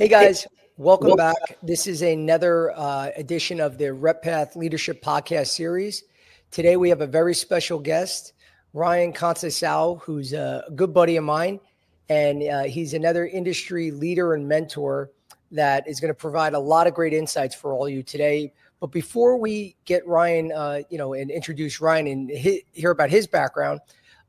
Hey guys, welcome back. This is another edition of the RepPath Leadership Podcast series. Today we have a very special guest, Ryan Concepcion, who's a good buddy of mine, and he's another industry leader and mentor that is going to provide a lot of great insights for all you today. But before we get Ryan, and introduce Ryan and hear about his background,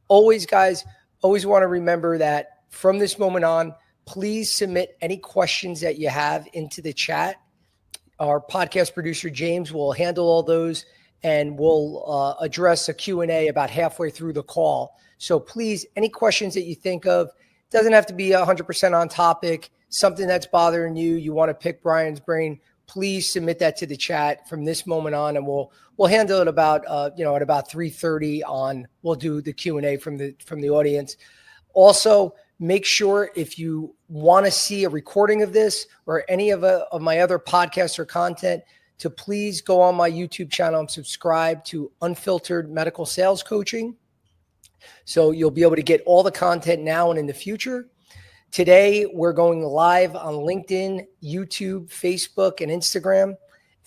always want to remember that from this moment on, please submit any questions that you have into the chat. Our podcast producer, James, will handle all those and we'll address a Q&A about halfway through the call. So please, any questions that you think of, doesn't have to be 100% on topic, something that's bothering you, you want to pick Brian's brain, please submit that to the chat from this moment on, and we'll handle it about at about 3:30 on. We'll do the Q&A from the audience. Also, make sure if you want to see a recording of this or any of my other podcasts or content, to please go on my YouTube channel and subscribe to Unfiltered Medical Sales Coaching. So you'll be able to get all the content now and in the future. Today, we're going live on LinkedIn, YouTube, Facebook, and Instagram.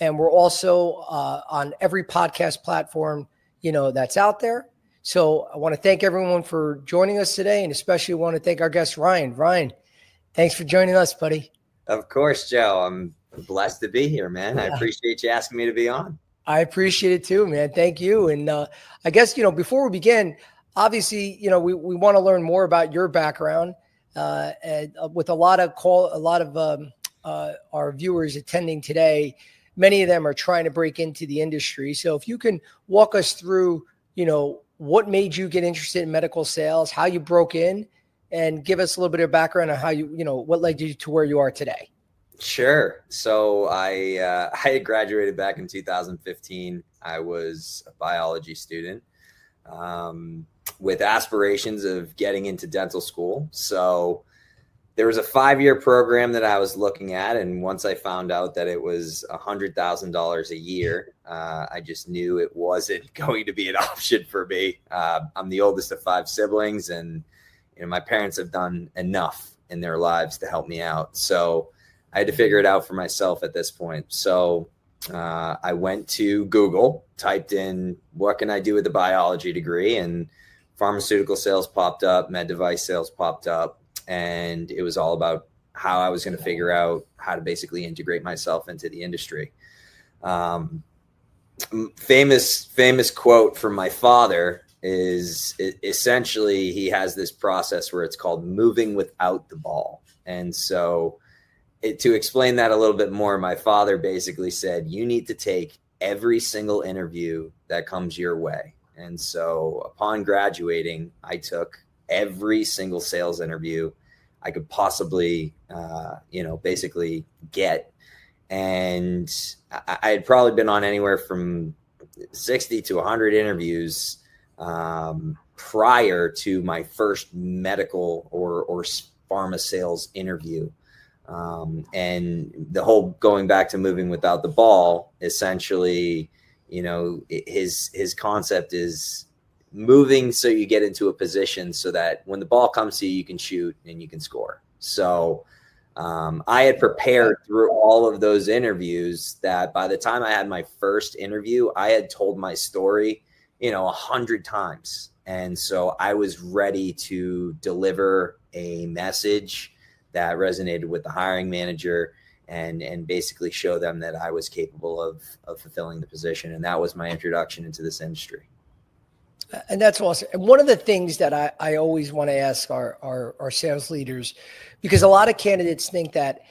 And we're also on every podcast platform, that's out there. So I want to thank everyone for joining us today, and especially want to thank our guest, Ryan. Ryan, thanks for joining us, buddy. Of course, Joe. I'm blessed to be here, man. I appreciate you asking me to be on. I appreciate it too, man. Thank you. And I guess, before we begin, obviously, we want to learn more about your background. And with a lot of our viewers attending today, many of them are trying to break into the industry. So if you can walk us through, what made you get interested in medical sales, how you broke in, and give us a little bit of background on how what led you to where you are today. Sure. So I had graduated back in 2015. I was a biology student with aspirations of getting into dental school. So there was a 5-year program that I was looking at. And once I found out that it was $100,000 a year, I just knew it wasn't going to be an option for me. I'm the oldest of 5 siblings, and my parents have done enough in their lives to help me out. So I had to figure it out for myself at this point. So I went to Google, typed in, what can I do with a biology degree? And pharmaceutical sales popped up, med device sales popped up. And it was all about how I was going to figure out how to basically integrate myself into the industry. Famous quote from my father is essentially, he has this process where it's called moving without the ball. And so to explain that a little bit more, my father basically said, you need to take every single interview that comes your way. And so upon graduating, I took every single sales interview I could possibly, basically get. And I had probably been on anywhere from 60 to 100 interviews prior to my first medical or pharma sales interview. And the whole going back to moving without the ball, essentially, his concept is moving so you get into a position so that when the ball comes to you, you can shoot and you can score. So I had prepared through all of those interviews that by the time I had my first interview, I had told my story, 100 times. And so I was ready to deliver a message that resonated with the hiring manager and basically show them that I was capable of fulfilling the position. And that was my introduction into this industry. And that's awesome. And one of the things that I always want to ask our sales leaders, because a lot of candidates think that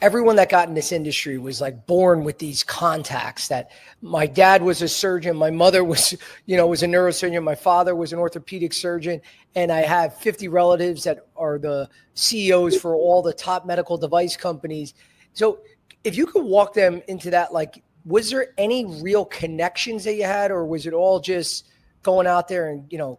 everyone that got in this industry was like born with these contacts, that my dad was a surgeon, my mother was a neurosurgeon, my father was an orthopedic surgeon, and I have 50 relatives that are the CEOs for all the top medical device companies. So if you could walk them into that, like, was there any real connections that you had, or was it all just going out there and,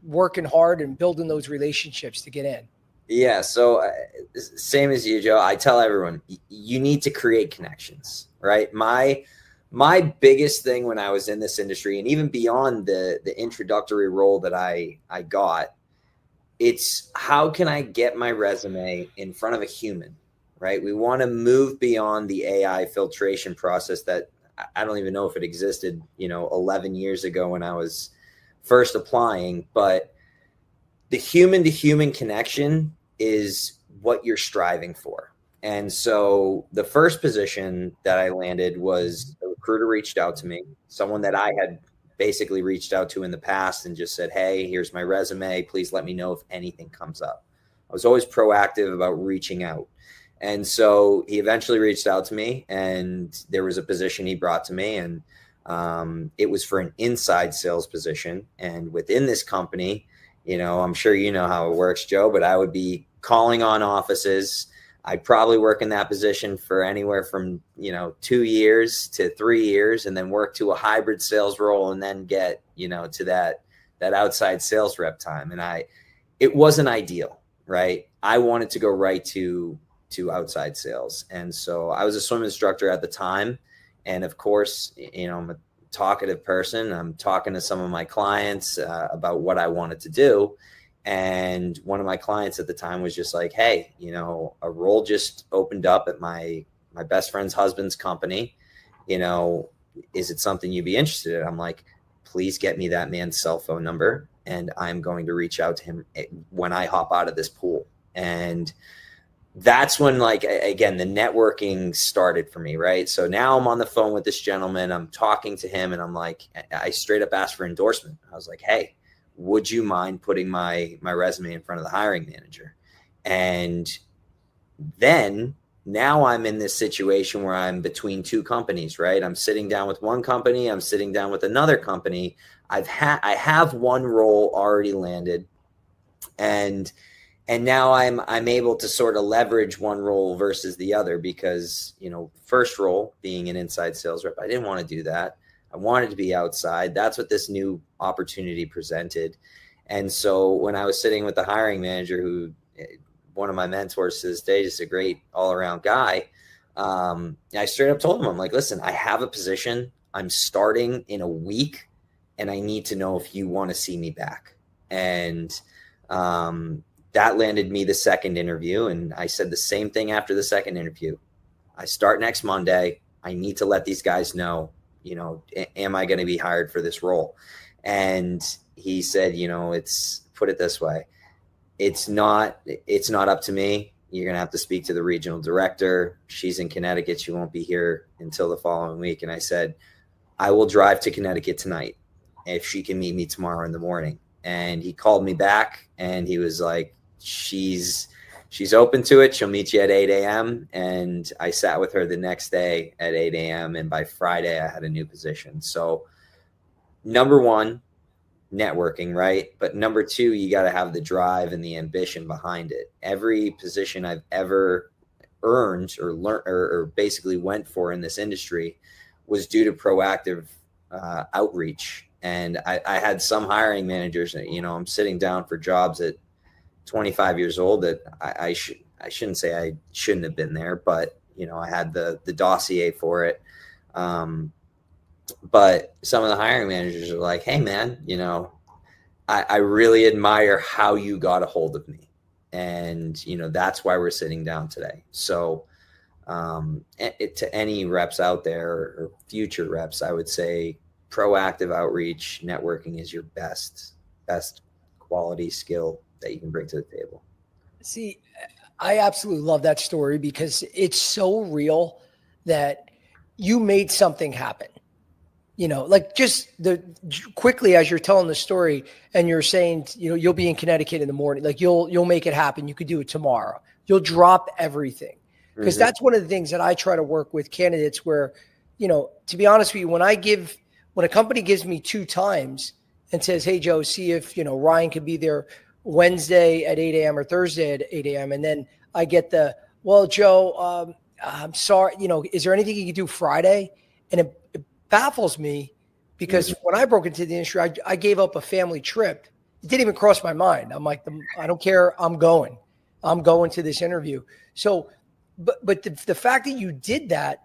working hard and building those relationships to get in? Yeah. So same as you, Joe, I tell everyone, you need to create connections, right? My biggest thing when I was in this industry, and even beyond the introductory role that I got, it's how can I get my resume in front of a human, right? We want to move beyond the AI filtration process that I don't even know if it existed, 11 years ago when I was first applying, but the human to human connection is what you're striving for. And so the first position that I landed was a recruiter reached out to me, someone that I had basically reached out to in the past and just said, hey, here's my resume. Please let me know if anything comes up. I was always proactive about reaching out. And so he eventually reached out to me, and there was a position he brought to me, and it was for an inside sales position. And within this company, I'm sure you know how it works, Joe, but I would be calling on offices. I'd probably work in that position for anywhere from, 2 years to 3 years, and then work to a hybrid sales role, and then get, to that outside sales rep time. And it wasn't ideal, right? I wanted to go right to outside sales. And so I was a swim instructor at the time. And of course, I'm a talkative person. I'm talking to some of my clients about what I wanted to do. And one of my clients at the time was just like, hey, a role just opened up at my best friend's husband's company. Is it something you'd be interested in? I'm like, please get me that man's cell phone number, and I'm going to reach out to him when I hop out of this pool. And that's when, again, the networking started for me, right? So now I'm on the phone with this gentleman, I'm talking to him, and I'm like, I straight up asked for endorsement. I was like, hey, would you mind putting my resume in front of the hiring manager? And then now I'm in this situation where I'm between two companies, right? I'm sitting down with one company, I'm sitting down with another company. I have one role already landed, and now I'm able to sort of leverage one role versus the other, because, first role being an inside sales rep, I didn't want to do that. I wanted to be outside. That's what this new opportunity presented. And so when I was sitting with the hiring manager, who one of my mentors to this day, just a great all around guy, I straight up told him, I'm like, listen, I have a position. I'm starting in a week, and I need to know if you want to see me back. And, that landed me the second interview. And I said the same thing after the second interview. I start next Monday. I need to let these guys know, am I going to be hired for this role? And he said, put it this way. It's not up to me. You're going to have to speak to the regional director. She's in Connecticut. She won't be here until the following week. And I said, I will drive to Connecticut tonight if she can meet me tomorrow in the morning. And he called me back, and he was like, she's open to it. She'll meet you at 8 a.m. And I sat with her the next day at 8 a.m. And by Friday, I had a new position. So number one, networking, right? But number two, you got to have the drive and the ambition behind it. Every position I've ever earned or learned or basically went for in this industry was due to proactive outreach. And I had some hiring managers, I'm sitting down for jobs at 25 years old that I shouldn't say I shouldn't have been there, but I had the dossier for it. But some of the hiring managers are like, hey man, I really admire how you got a hold of me. And, that's why we're sitting down today. So to any reps out there or future reps, I would say proactive outreach, networking is your best quality skill that you can bring to the table. See, I absolutely love that story, because it's so real that you made something happen. Just quickly as you're telling the story, and you're saying, you'll be in Connecticut in the morning, like you'll make it happen. You could do it tomorrow. You'll drop everything, because that's one of the things that I try to work with candidates where, to be honest with you, when a company gives me 2 times and says, hey, Joe, see if, Ryan could be there Wednesday at 8 a.m. or Thursday at 8 a.m. And then I get well, Joe, I'm sorry, is there anything you can do Friday? And it baffles me, because when I broke into the industry, I gave up a family trip. It didn't even cross my mind. I'm like, I don't care. I'm going to this interview. So, but the fact that you did that,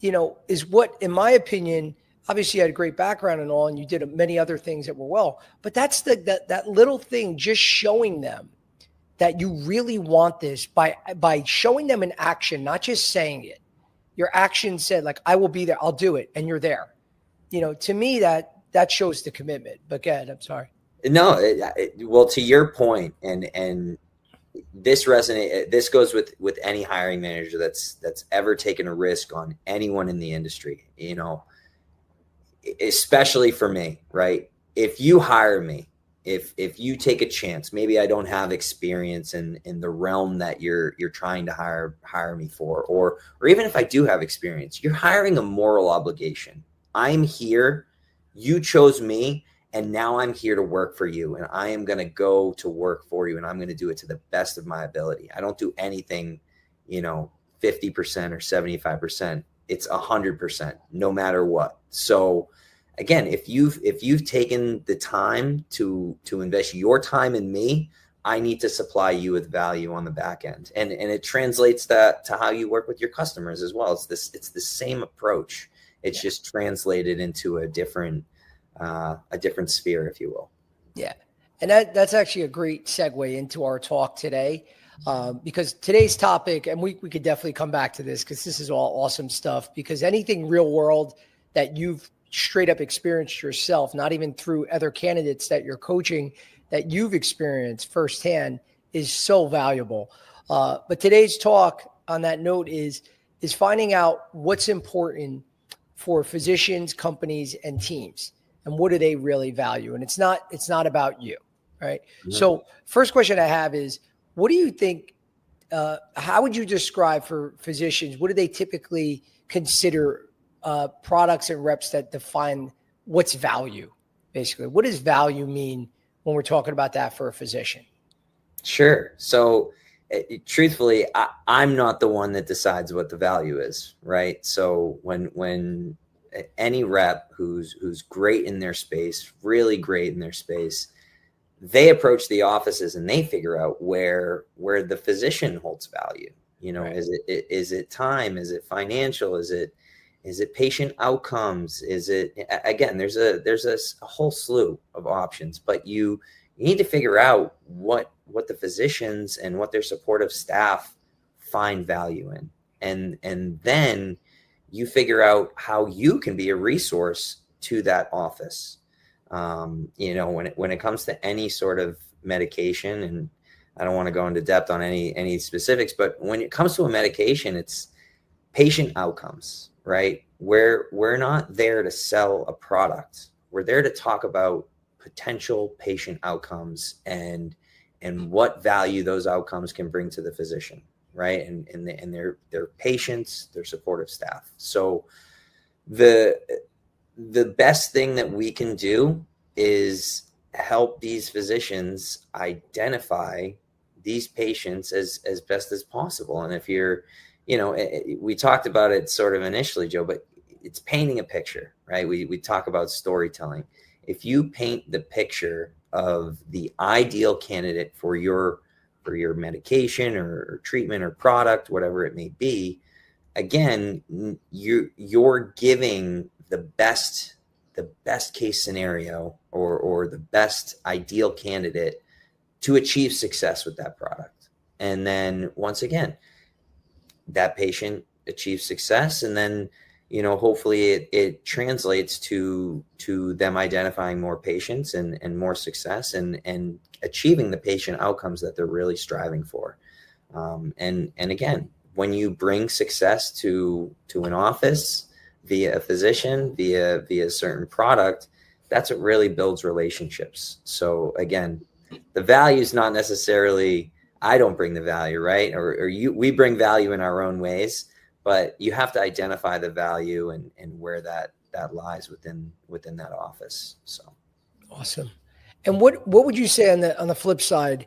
is what, in my opinion, obviously you had a great background and all, and you did many other things that were well, but that's that little thing, just showing them that you really want this by showing them in action, not just saying it. Your action said, like, I will be there, I'll do it, and you're there. To me, that shows the commitment. But go ahead, I'm sorry. No, well, to your point, and this resonates. This goes with any hiring manager that's ever taken a risk on anyone in the industry. Especially for me, right? If you hire me, if you take a chance, maybe I don't have experience in the realm that you're trying to hire me for, or even if I do have experience, you're hiring a moral obligation. I'm here, you chose me, and now I'm here to work for you, and I am going to go to work for you, and I'm going to do it to the best of my ability. I don't do anything, 50% or 75%. It's 100%, no matter what. So again, if you've taken the time to invest your time in me, I need to supply you with value on the back end, and it translates that to how you work with your customers as well. It's the same approach. It's just translated into a different sphere, if you will. Yeah. And that's actually a great segue into our talk today, because today's topic, and we could definitely come back to this because this is all awesome stuff, because anything real world that you've straight up experienced yourself, not even through other candidates that you're coaching, that you've experienced firsthand, is so valuable. But today's talk on that note is finding out what's important for physicians, companies, and teams. And what do they really value? And it's not about you, right? Mm-hmm. So first question I have is, what do you think, how would you describe for physicians, what do they typically consider products and reps that define what's value, basically? What does value mean when we're talking about that for a physician? Sure. So truthfully, I'm not the one that decides what the value is, right? So when any rep who's great in their space, really great in their space, they approach the offices and they figure out where the physician holds value. Right. Is it time? Is it financial? Is it patient outcomes? Is it, again, there's a whole slew of options, but you need to figure out what the physicians and what their supportive staff find value in. And then you figure out how you can be a resource to that office. When it comes to any sort of medication, and I don't want to go into depth on any specifics, but when it comes to a medication, it's patient outcomes, right? We're not there to sell a product. We're there to talk about potential patient outcomes and what value those outcomes can bring to the physician, right? And their patients, their supportive staff. So the best thing that we can do is help these physicians identify these patients as best as possible. And if you're, we talked about it sort of initially, Joe, but it's painting a picture, right? We talk about storytelling. If you paint the picture of the ideal candidate for your medication or treatment or product, whatever it may be, again, you're giving the best case scenario or the best ideal candidate to achieve success with that product. And then once again, that patient achieves success, and then hopefully it translates to them identifying more patients and more success and achieving the patient outcomes that they're really striving for. And again, when you bring success to an office via a physician, via a certain product, that's what really builds relationships. So again, the value is not necessarily, I don't bring the value, right? We bring value in our own ways, but you have to identify the value and where that lies within that office. So awesome. And what would you say on the flip side,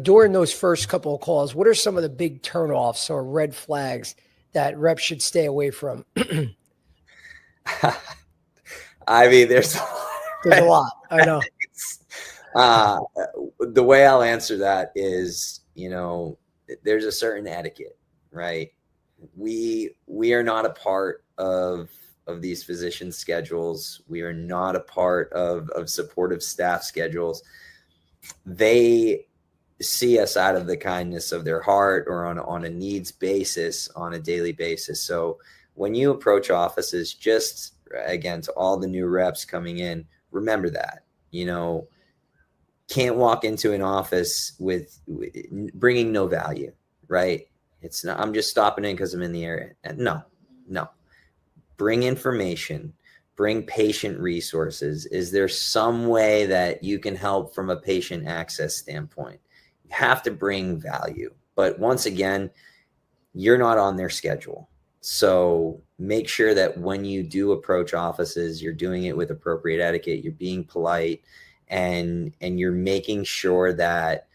during those first couple of calls, what are some of the big turnoffs or red flags that reps should stay away from? I mean, there's a lot. I know. The way I'll answer that is, there's a certain etiquette, right? We are not a part of these physician schedules. We are not a part of supportive staff schedules. They see us out of the kindness of their heart or on a needs basis on a daily basis. So when you approach offices, just again, to all the new reps coming in, remember that, can't walk into an office with bringing no value, right? It's not, I'm just stopping in because I'm in the area. And no. Bring information, bring patient resources. Is there some way that you can help from a patient access standpoint? You have to bring value. But once again, you're not on their schedule. So make sure that when you do approach offices, you're doing it with appropriate etiquette, you're being polite, and you're making sure that,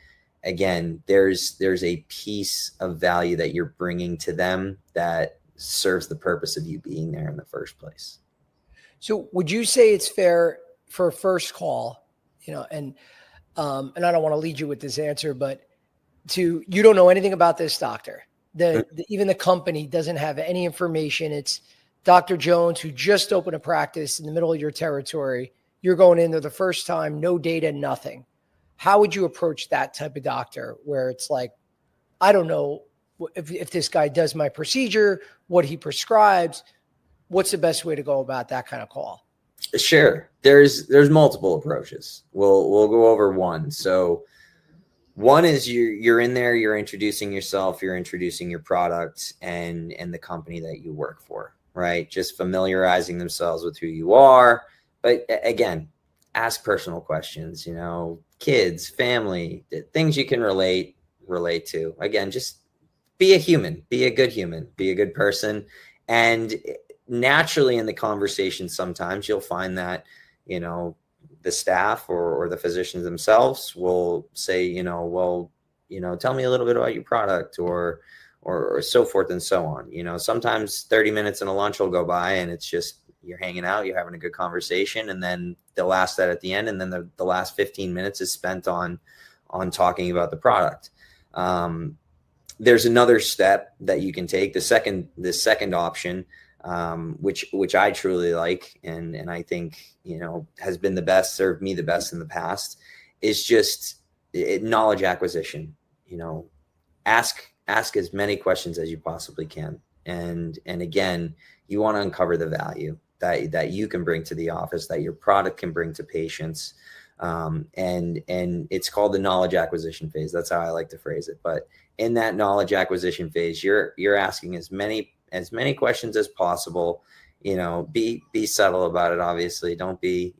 again, there's a piece of value that you're bringing to them that serves the purpose of you being there in the first place. So would you say it's fair for a first call, and I don't want to lead you with this answer, but you don't know anything about this doctor. Even the company doesn't have any information. It's Dr. Jones, who just opened a practice in the middle of your territory. You're going in there the first time, no data, nothing. How would you approach that type of doctor where it's like, I don't know if this guy does my procedure, what he prescribes, what's the best way to go about that kind of call? Sure. There's multiple approaches. We'll go over one. So one is you're in there, you're introducing yourself, you're introducing your product and the company that you work for, right? Just familiarizing themselves with who you are. But again, ask personal questions, kids, family, things you can relate to. Again, just be a human, be a good person. And naturally in the conversation, sometimes you'll find that, the staff or the physicians themselves will say, tell me a little bit about your product or so forth and so on. Sometimes 30 minutes in a lunch will go by and it's just, you're hanging out, you're having a good conversation, and then they'll ask that at the end. And then the last 15 minutes is spent on talking about the product. There's another step that you can take. The second option, which I truly like, and I think, has been the best, served me the best in the past, is just knowledge acquisition. Ask as many questions as you possibly can. And again, you want to uncover the value that you can bring to the office, that your product can bring to patients. And it's called the knowledge acquisition phase. That's how I like to phrase it. But in that knowledge acquisition phase, you're asking as many questions as possible. Be subtle about it. Obviously, don't be,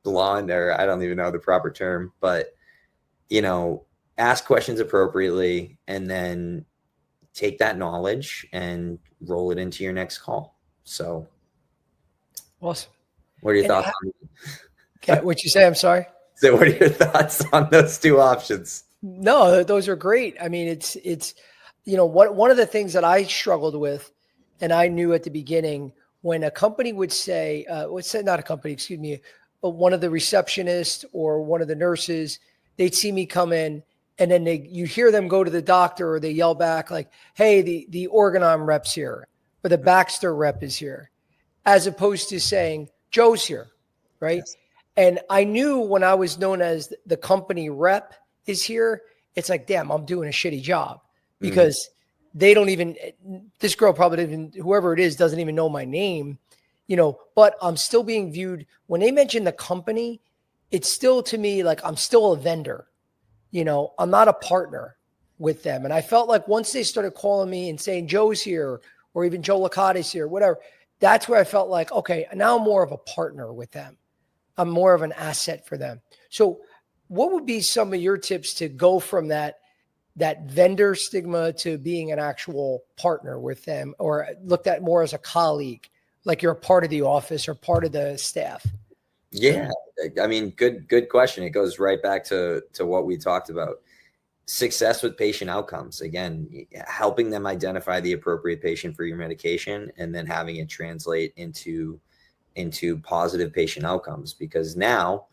blonde, or I don't even know the proper term, but, ask questions appropriately and then take that knowledge and roll it into your next call. So awesome. What are your thoughts on what you say? I'm sorry. So what are your thoughts on those two options? No, those are great. I mean, it's one of the things that I struggled with, and I knew at the beginning, when a company would say, not a company, excuse me, but one of the receptionists or one of the nurses, they'd see me come in, and then you hear them go to the doctor, or they yell back like, hey, the Organon rep's here, or the Baxter rep is here, as opposed to saying, Joe's here, right? Yes. And I knew when I was known as the company rep is here, it's like, damn, I'm doing a shitty job, because they don't even, this girl probably didn't, whoever it is, doesn't even know my name, but I'm still being viewed. When they mention the company, it's still to me like I'm still a vendor. I'm not a partner with them. And I felt like once they started calling me and saying Joe's here, or even Joe Licata's here, whatever, that's where I felt like, okay, now I'm more of a partner with them. I'm more of an asset for them. So what would be some of your tips to go from that vendor stigma to being an actual partner with them, or looked at more as a colleague, like you're a part of the office or part of the staff? Yeah. I mean, good question. It goes right back to what we talked about. Success with patient outcomes. Again, helping them identify the appropriate patient for your medication, and then having it translate into positive patient outcomes, because now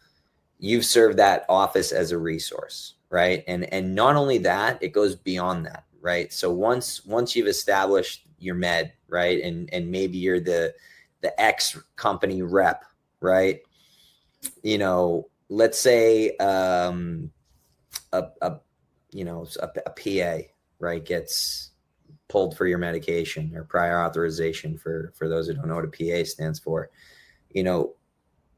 you've served that office as a resource, right? And not only that, it goes beyond that, right? So once you've established your med, right, and maybe you're the X company rep, right? Let's say a PA, right, gets pulled for your medication, or prior authorization for those who don't know what a PA stands for,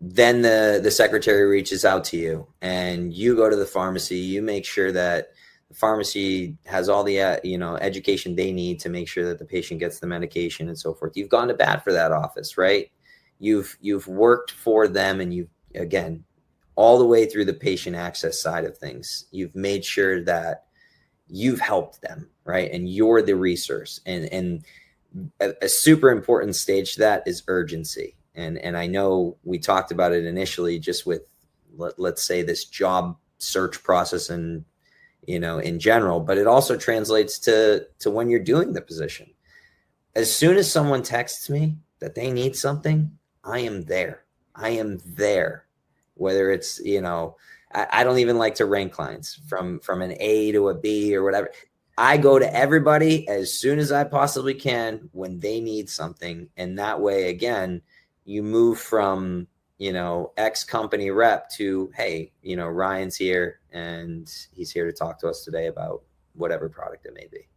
then the secretary reaches out to you, and you go to the pharmacy. You make sure that the pharmacy has all the education they need to make sure that the patient gets the medication and so forth. You've gone to bat for that office, right? You've worked for them, and you've, again, all the way through the patient access side of things, you've made sure that you've helped them, right? And you're the resource. And a super important stage to that is urgency. And I know we talked about it initially, just with, let's say, this job search process and, in general, but it also translates to when you're doing the position. As soon as someone texts me that they need something, I am there. Whether it's, I don't even like to rank clients from an A to a B or whatever. I go to everybody as soon as I possibly can when they need something. And that way, again, you move from, X company rep to, hey, Ryan's here and he's here to talk to us today about whatever product it may be.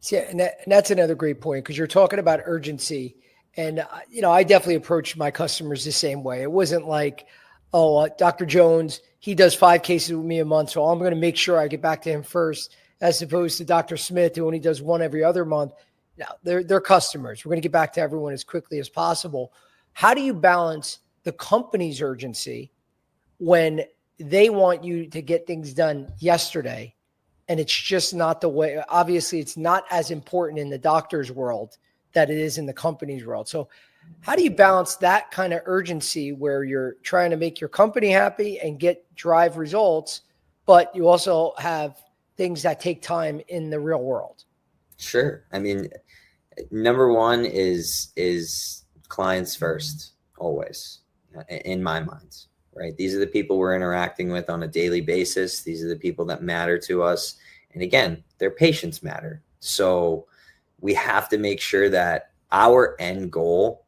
Yeah, and that's another great point, because you're talking about urgency. And, I definitely approach my customers the same way. It wasn't like, Dr. Jones, he does 5 cases with me a month, so I'm going to make sure I get back to him first, as opposed to Dr. Smith, who only does 1 every other month. Now, they're customers. We're going to get back to everyone as quickly as possible. How do you balance the company's urgency when they want you to get things done yesterday, and it's just not the way? Obviously, it's not as important in the doctor's world that it is in the company's world. So how do you balance that kind of urgency where you're trying to make your company happy and drive results, but you also have things that take time in the real world? Sure. I mean, number one is clients first, always, in my mind, right? These are the people we're interacting with on a daily basis. These are the people that matter to us. And again, their patients matter. So we have to make sure that our end goal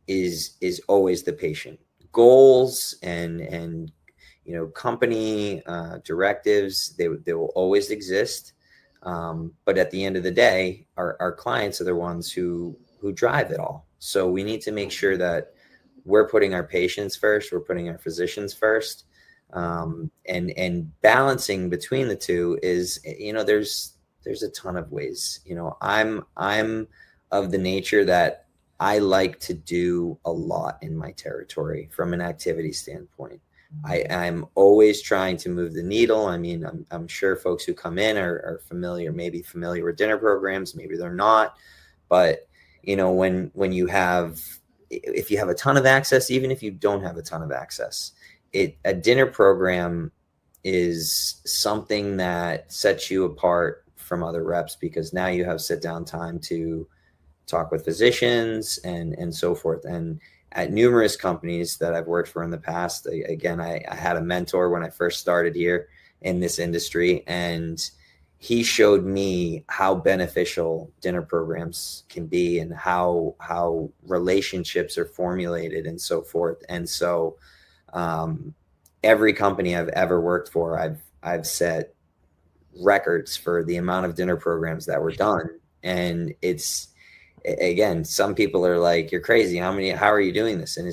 is always the patient. Goals and company directives, they will always exist. But at the end of the day, our clients are the ones who drive it all. So we need to make sure that we're putting our patients first, we're putting our physicians first, and balancing between the two is, there's a ton of ways. I'm of the nature that I like to do a lot in my territory from an activity standpoint. I'm always trying to move the needle. I mean, I'm sure folks who come in are familiar with dinner programs, maybe they're not, but when you have, if you have a ton of access, even if you don't have a ton of access, a dinner program is something that sets you apart from other reps, because now you have sit down time to talk with physicians and so forth. And at numerous companies that I've worked for in the past, again, I had a mentor when I first started here in this industry, and he showed me how beneficial dinner programs can be and how relationships are formulated and so forth. And so every company I've ever worked for, I've set records for the amount of dinner programs that were done. And it's, again, some people are like, you're crazy. How are you doing this? And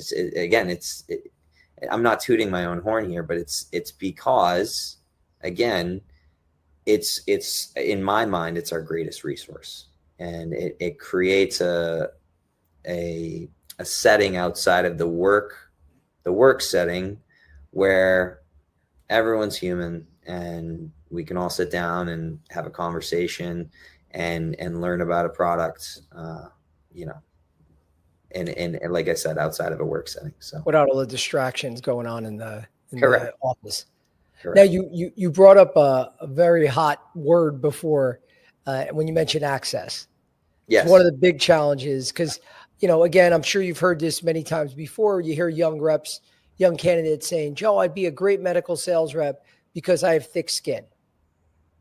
I'm not tooting my own horn here, but it's because, again, it's in my mind, it's our greatest resource, and it creates a setting outside of the work setting where everyone's human and we can all sit down and have a conversation and learn about a product, and like I said, outside of a work setting. So without all the distractions going on in the office. Correct. Now you brought up a very hot word before when you mentioned access. Yes. It's one of the big challenges, because, again, I'm sure you've heard this many times before. You hear young candidates saying, Joe, I'd be a great medical sales rep because I have thick skin.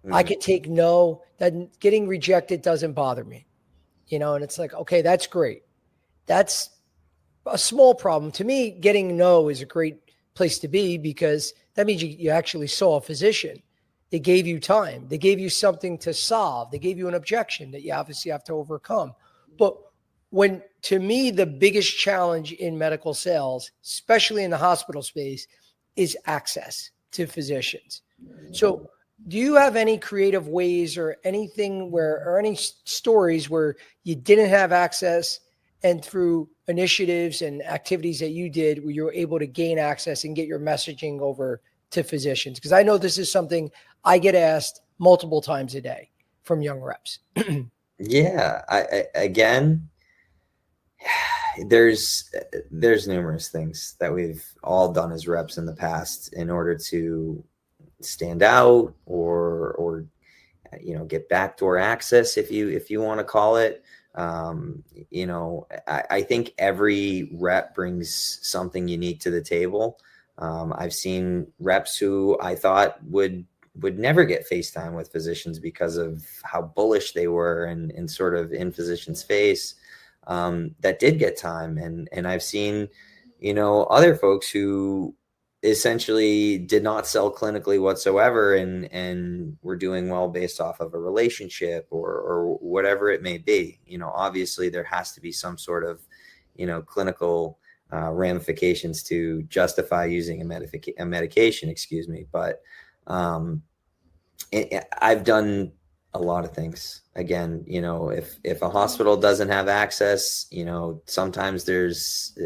Mm-hmm. I could take no, that getting rejected doesn't bother me, and it's like, okay, that's great. That's a small problem. To me, getting no is a great place to be, because that means you actually saw a physician. They gave you time. They gave you something to solve. They gave you an objection that you obviously have to overcome. But to me, the biggest challenge in medical sales, especially in the hospital space, is access to physicians. So do you have any creative ways or anything or any stories where you didn't have access, and through initiatives and activities that you did, where you were able to gain access and get your messaging over to physicians? Because I know this is something I get asked multiple times a day from young reps. Yeah. Again, there's numerous things that we've all done as reps in the past in order to stand out or get backdoor access, if you want to call it. I think every rep brings something unique to the table. I've seen reps who I thought would never get FaceTime with physicians because of how bullish they were and sort of in physician's face, that did get time. And I've seen, other folks who essentially did not sell clinically whatsoever and were doing well based off of a relationship or whatever it may be. Obviously there has to be some sort of, clinical ramifications to justify using a medication, but I've done a lot of things. Again, if a hospital doesn't have access, sometimes there's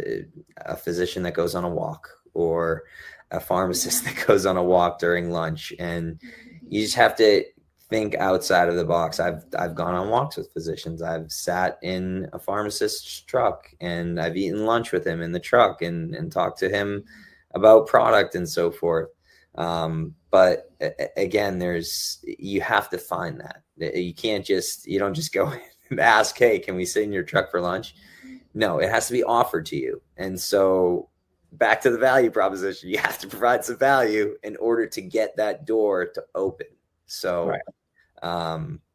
a physician that goes on a walk, or a pharmacist that goes on a walk during lunch, and you just have to think outside of the box. I've gone on walks with physicians. I've sat in a pharmacist's truck and I've eaten lunch with him in the truck and talked to him about product and so forth. But again, you have to find that. You don't just go and ask, hey, can we sit in your truck for lunch? No, it has to be offered to you. And so back to the value proposition, you have to provide some value in order to get that door to open. So right.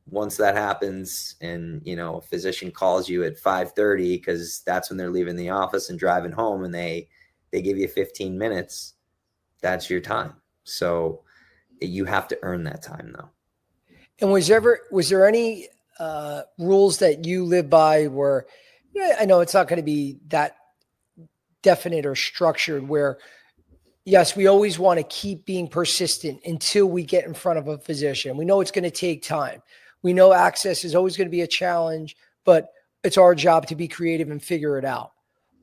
Once that happens and, a physician calls you at 5:30, because that's when they're leaving the office and driving home, and they give you 15 minutes, that's your time. So you have to earn that time, though. And was there any rules that you live by where, I know it's not going to be that definite or structured, where yes, we always want to keep being persistent until we get in front of a physician. We know it's going to take time. We know access is always going to be a challenge, but it's our job to be creative and figure it out.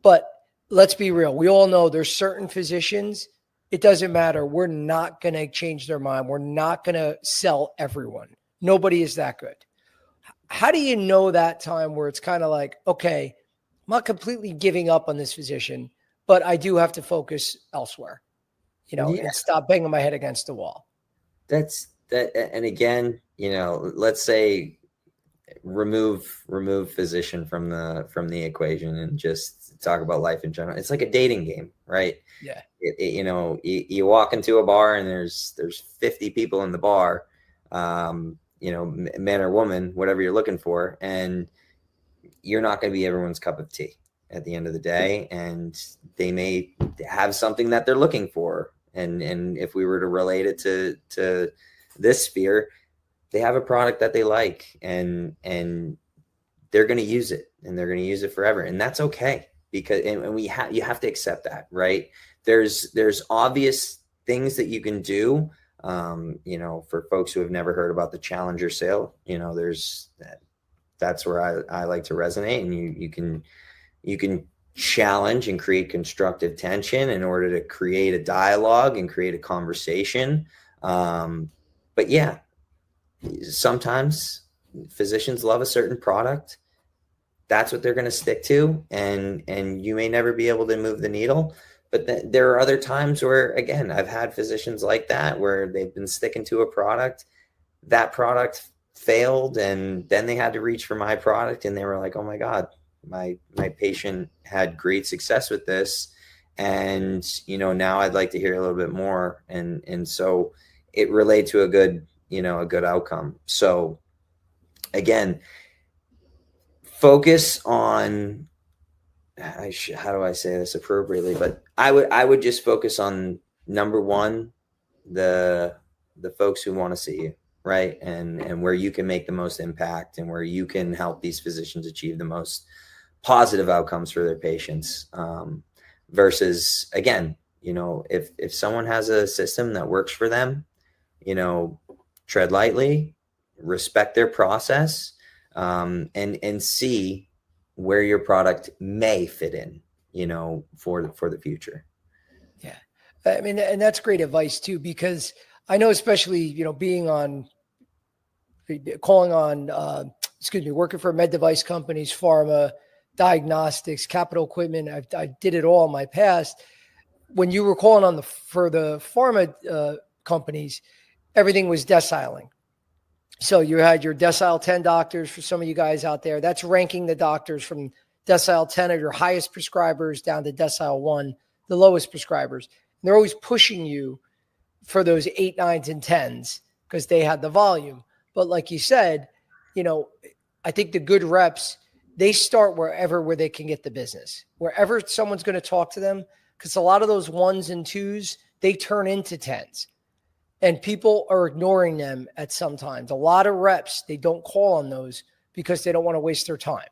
But let's be real. We all know there's certain physicians, it doesn't matter. We're not going to change their mind. We're not going to sell everyone. Nobody is that good. How do you know that time where it's kind of like, okay, I'm not completely giving up on this physician, but I do have to focus elsewhere, and stop banging my head against the wall? That's that. And again, let's say remove physician from the equation and just talk about life in general. It's like a dating game, right? Yeah. You walk into a bar and there's 50 people in the bar, man or woman, whatever you're looking for, and you're not going to be everyone's cup of tea at the end of the day. And they may have something that they're looking for. And if we were to relate it to this sphere, they have a product that they like, and they're going to use it, and they're going to use it forever. And that's okay, because, you have to accept that, right? There's obvious things that you can do. For folks who have never heard about the challenger sale, that's where I like to resonate. And you can challenge and create constructive tension in order to create a dialogue and create a conversation. But yeah, sometimes physicians love a certain product. That's what they're going to stick to. And you may never be able to move the needle. But there are other times where, again, I've had physicians like that, where they've been sticking to a product. That product failed, and then they had to reach for my product, and they were like, oh my God, my patient had great success with this. And, now I'd like to hear a little bit more. And so it relayed to a good outcome. So again, focus on, how do I say this appropriately? But I would just focus on, number one, the folks who want to see you, right? And where you can make the most impact and where you can help these physicians achieve the most positive outcomes for their patients. Versus, again, if someone has a system that works for them, tread lightly, respect their process, and see where your product may fit in, for the future. Yeah. I mean, and that's great advice too, because I know, especially, working for med device companies, pharma, diagnostics, capital equipment. I did it all in my past. When you were calling for the pharma companies, everything was deciling. So you had your decile 10 doctors for some of you guys out there. That's ranking the doctors from decile 10 of your highest prescribers down to decile 1, the lowest prescribers. And they're always pushing you for those 8, 9s, and 10s because they had the volume. But like you said, I think the good reps, they start where they can get the business, wherever someone's going to talk to them, because a lot of those 1s and 2s, they turn into 10s. And people are ignoring them at some times. A lot of reps, they don't call on those because they don't want to waste their time.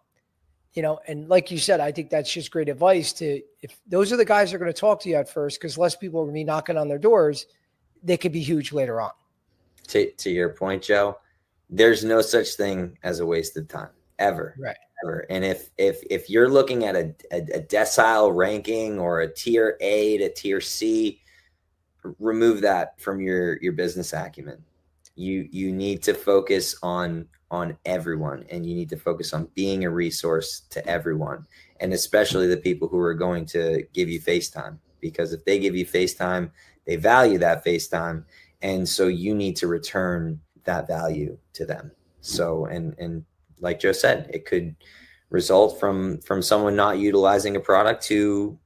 And like you said, I think that's just great advice if those are the guys that are going to talk to you at first, because less people are going to be knocking on their doors, they could be huge later on. To your point, Joe, there's no such thing as a waste of time, ever. Right. Ever. And if you're looking at a decile ranking or a tier A to tier C, remove that from your business acumen. You need to focus on everyone, and you need to focus on being a resource to everyone, and especially the people who are going to give you face time, because if they give you face time, they value that face time, and so you need to return that value to them. So and like Joe said, it could result from someone not utilizing a product to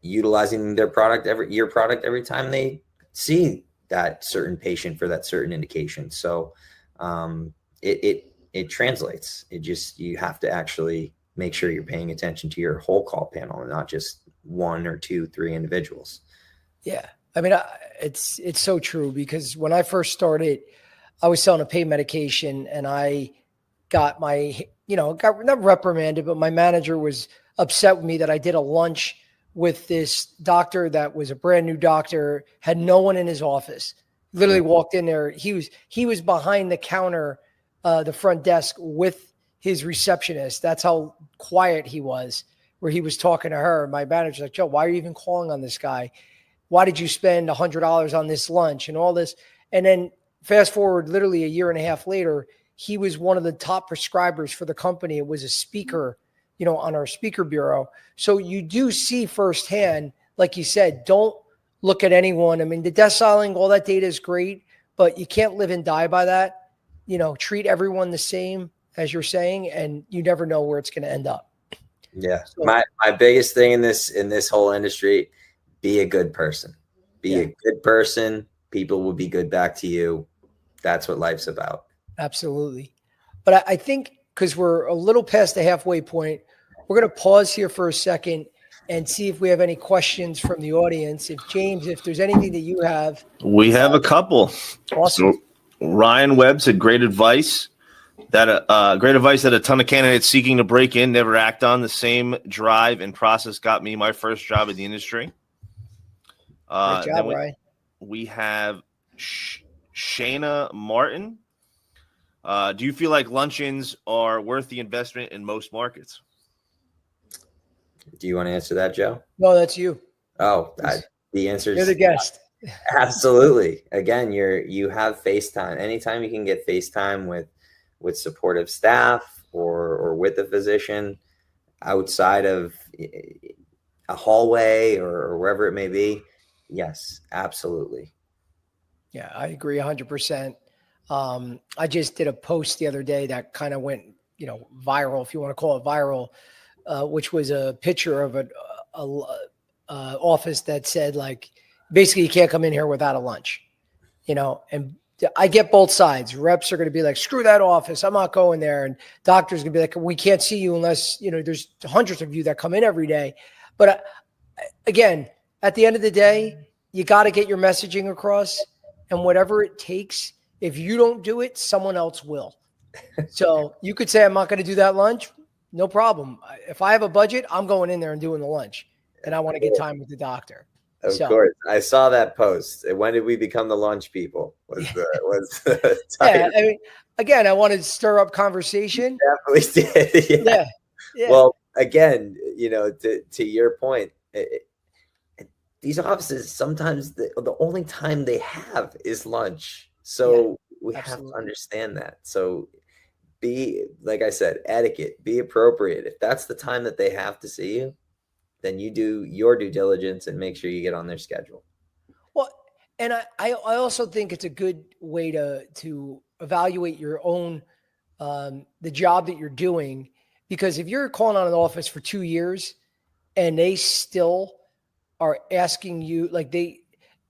utilizing your product every time they see that certain patient for that certain indication. So it translates. You have to actually make sure you're paying attention to your whole call panel and not just 1 or 2, 3 individuals. Yeah. I mean, it's so true, because when I first started, I was selling a pain medication, and I got got not reprimanded, but my manager was upset with me that I did a lunch with this doctor that was a brand new doctor, had no one in his office, literally walked in there. He was behind the counter, the front desk with his receptionist. That's how quiet he was, where he was talking to her. My manager's like, Joe, why are you even calling on this guy? Why did you spend $100 on this lunch and all this? And then fast forward literally a year and a half later, he was one of the top prescribers for the company. It was a speaker, on our speaker bureau. So you do see firsthand, like you said, don't look at anyone. I mean, the deciling, all that data is great, but you can't live and die by that. Treat everyone the same, as you're saying, and you never know where it's going to end up. Yeah. So, my biggest thing in this whole industry, be a good person. Be a good person. People will be good back to you. That's what life's about. Absolutely. But I think, because we're a little past the halfway point, we're going to pause here for a second and see if we have any questions from the audience. If there's anything that you have. We have a couple. Awesome. So Ryan Webb said, great advice that a ton of candidates seeking to break in never act on. The same drive and process got me my first job in the industry. Great job, Ryan. We have Shayna Martin. Do you feel like luncheons are worth the investment in most markets? Do you want to answer that, Joe? No, that's you. Oh, the answer is you're the guest. Absolutely. Again, you have FaceTime. Anytime you can get FaceTime with supportive staff or with a physician outside of a hallway or wherever it may be. Yes, absolutely. Yeah, I agree 100%. I just did a post the other day that kind of went, viral, if you want to call it viral, which was a picture of an office that said, like, basically you can't come in here without a lunch, and I get both sides. Reps are going to be like, screw that office, I'm not going there. And doctors are going to be like, we can't see you unless, there's hundreds of you that come in every day. But again, at the end of the day, you got to get your messaging across. and whatever it takes, if you don't do it, someone else will. So you could say, I'm not going to do that lunch. No problem. If I have a budget, I'm going in there and doing the lunch, and I want to get time with the doctor. Of course. I saw that post. When did we become the lunch people? Was the yeah. I mean, again, I wanted to stir up conversation. Definitely did. Yeah. Well, again, to your point, these offices, sometimes the only time they have is lunch. So we have to understand that. So be, like I said, etiquette, be appropriate. If that's the time that they have to see you, then you do your due diligence and make sure you get on their schedule. Well, and I also think it's a good way to evaluate your own, the job that you're doing, because if you're calling on an office for 2 years and they still are asking you,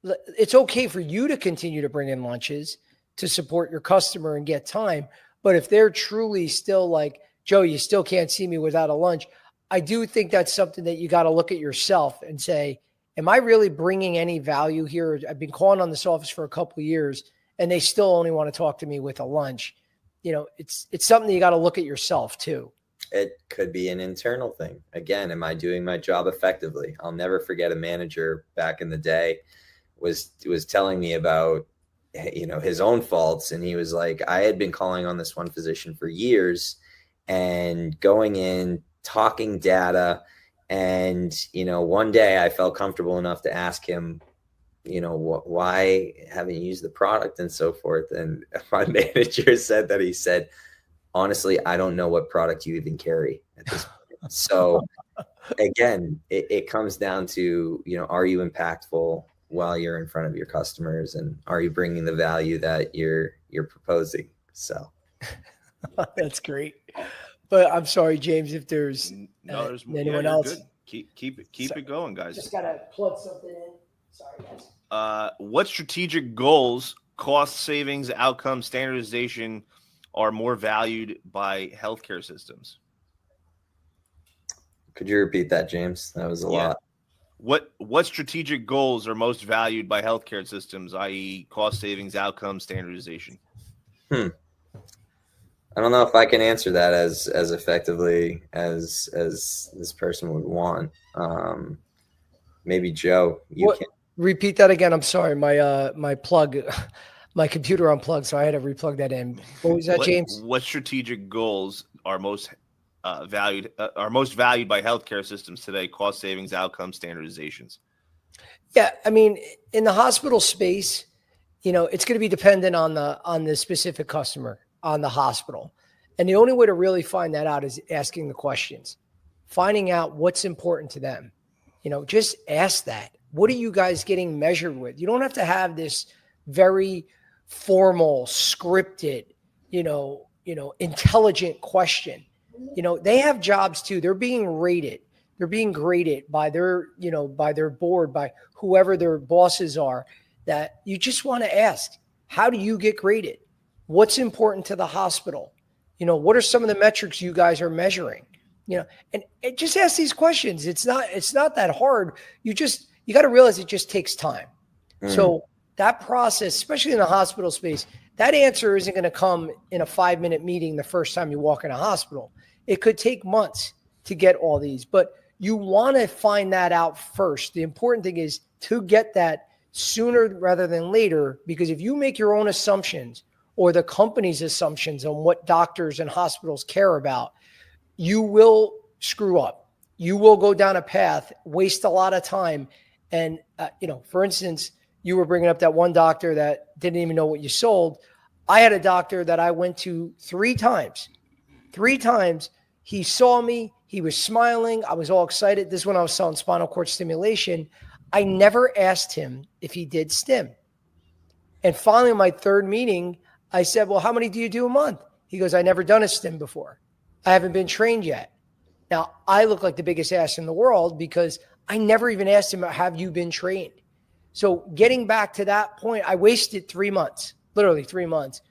it's okay for you to continue to bring in lunches to support your customer and get time. But if they're truly still like, Joe, you still can't see me without a lunch, I do think that's something that you got to look at yourself and say, am I really bringing any value here? I've been calling on this office for a couple of years and they still only want to talk to me with a lunch. It's something you got to look at yourself too. It could be an internal thing. Again, am I doing my job effectively? I'll never forget a manager back in the day was telling me about, his own faults. And he was like, I had been calling on this one physician for years and going in, talking data. And, one day I felt comfortable enough to ask him, why haven't you used the product and so forth? And my manager said that he said, honestly, I don't know what product you even carry at this point. So again, it comes down to, are you impactful while you're in front of your customers, and are you bringing the value that you're proposing? So that's great. But I'm sorry, James, if there's anyone else. Good. Keep it going, guys. Just gotta plug something in. Sorry, guys. What strategic goals, cost savings, outcome, standardization are more valued by healthcare systems? Could you repeat that, James? That was a lot. What strategic goals are most valued by healthcare systems, i.e. cost savings, outcome, standardization? I don't know if I can answer that as effectively as this person would want. Maybe Joe, you can repeat that again. I'm sorry. My plug, my computer unplugged, so I had to replug that in. What was that, James? What strategic goals are most valued by healthcare systems today? Cost savings, outcomes, standardizations. Yeah, I mean, in the hospital space, it's going to be dependent on the specific customer, on the hospital. And the only way to really find that out is asking the questions, finding out what's important to them. Just ask that. What are you guys getting measured with? You don't have to have this very formal, scripted, intelligent question. They have jobs too. They're being rated. They're being graded by their board, by whoever their bosses are, that you just want to ask, how do you get graded? What's important to the hospital? What are some of the metrics you guys are measuring? And just ask these questions. It's not that hard. You got to realize it just takes time. So that process, especially in the hospital space, that answer isn't going to come in a 5-minute meeting the first time you walk in a hospital. It could take months to get all these, but you want to find that out first. The important thing is to get that sooner rather than later, because if you make your own assumptions or the company's assumptions on what doctors and hospitals care about, you will screw up. You will go down a path, waste a lot of time. And, for instance, you were bringing up that one doctor that didn't even know what you sold. I had a doctor that I went to 3 times. 3 times. He saw me. He was smiling. I was all excited. This is when I was selling spinal cord stimulation. I never asked him if he did stim. And finally, my 3rd meeting, I said, well, how many do you do a month? He goes, I never done a stim before. I haven't been trained yet. Now, I look like the biggest ass in the world because I never even asked him, have you been trained? So getting back to that point, I wasted 3 months, literally 3 months.